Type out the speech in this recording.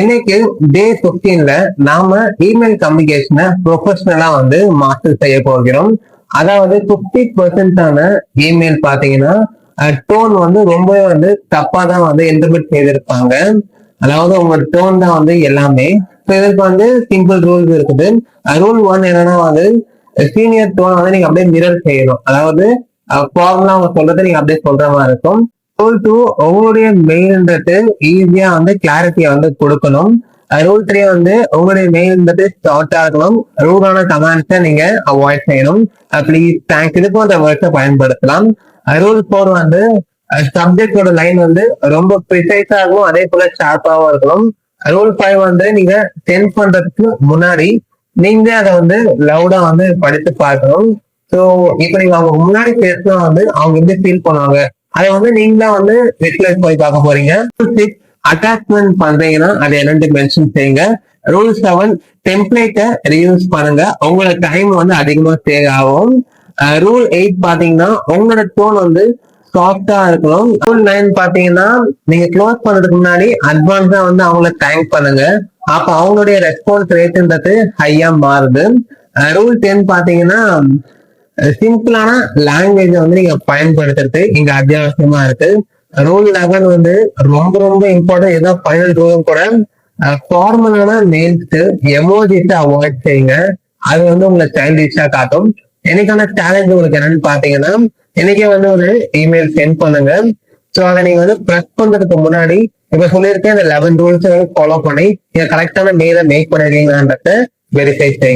இன்னைக்கு டே 15ல நாம இமெயில் கம்யூனிகேஷனை ப்ரொஃபஷனலா வந்து மாஸ்டர் செய்ய போகிறோம். அதாவது 50% இமெயில் பாத்தீங்கன்னா டோன் வந்து ரொம்பவே வந்து தப்பா தான் வந்து இன்டர்பிரட் செய்திருப்பாங்க. அதாவது உங்க டோன் தான் வந்து எல்லாமே. இதுக்கு வந்து சிம்பிள் ரூல்ஸ் இருக்குது. ரூல் 1 என்னன்னா வந்து சீனியர் டோன் வந்து நீங்க அப்படியே மிரர் செய்யணும். அதாவது ஃபார்முலா அவங்க சொல்றதை நீங்க அப்படியே சொல்ற மாதிரி இருக்கும். ரூல் 2 உங்களுடைய மெயில்ன்றது ஈஸியா வந்து கிளாரிட்டியை வந்து கொடுக்கணும். ரூல் 3 வந்து உங்களுடைய மெயில்ன்றது ஷார்ட்டா இருக்கணும். ரூலான கமெண்ட்ஸை நீங்க அவாய்ட் செய்யணும். ப்ளீஸ் தேங்க்ஸ் இது போன்ற வேர்ட்ஸை பயன்படுத்தலாம். ரூல் 4 வந்து சப்ஜெக்டோட லைன் வந்து ரொம்ப ப்ரிசைஸா இருக்கணும், அதே போல ஷார்ப்பாவும் இருக்கணும். ரூல் 5 வந்து நீங்க சென்ட் பண்றதுக்கு முன்னாடி நீங்க அதை வந்து லவுடா வந்து படித்து பார்க்கணும். ஸோ இப்ப நீங்க அவங்க முன்னாடி பேசினா வந்து அவங்க எப்படி ஃபீல் பண்ணுவாங்க அதை வந்து நீங்களா வந்து வெப்சைட் போய் பார்க்க போறீங்க. அட்டாச்மெண்ட் பண்றீங்கன்னா அதை என்னன்னு மென்ஷன் செய்யுங்க. ரூல் 7 டெம்ப்ளேட்டை ரீயூஸ் பண்ணுங்க, உங்களோட டைம் வந்து அதிகமா சேவ் ஆகும். ரூல் 8 பாத்தீங்கன்னா உங்களோட டோன் வந்து சாஃப்டா இருக்கணும். ரூல் 9 பாத்தீங்கன்னா நீங்க க்ளோஸ் பண்றதுக்கு முன்னாடி அட்வான்ஸா வந்து அவங்கள தேங்க் பண்ணுங்க, அப்ப அவங்களுடைய ரெஸ்பான்ஸ் ரேட்ன்றது ஹையா மாறுது. ரூல் 10 பாத்தீங்கன்னா சிம்பிளான லாங்குவேஜ் வந்து நீங்க பயன்படுத்துறது இங்க அத்தியாவசியமா இருக்கு. ரூல் 11 வந்து ரொம்ப ரொம்ப இம்பார்ட்டன்ட், ஏதோ ஃபைனல் ரூலும் கூட. ஃபார்மலான மெயில்ஸ் எமோஜிஸை அவாய்ட் செய்யுங்க, அது வந்து உங்களை சைல்டிஷா காட்டும். எனக்கான சேலஞ்ச் உங்களுக்கு என்னன்னு பாத்தீங்கன்னா எனக்கே வந்து ஒரு இமெயில் சென்ட் பண்ணுங்க. ஸோ அதை நீங்க வந்து ப்ரெஸ் பண்றதுக்கு முன்னாடி இப்ப சொல்லியிருக்கேன் இந்த 11 ரூல்ஸ் ஃபாலோ பண்ணி நீங்க கரெக்டான மெயிலை மேக் பண்ணிருக்கீங்கன்றத வெரிஃபை செய்யுங்க.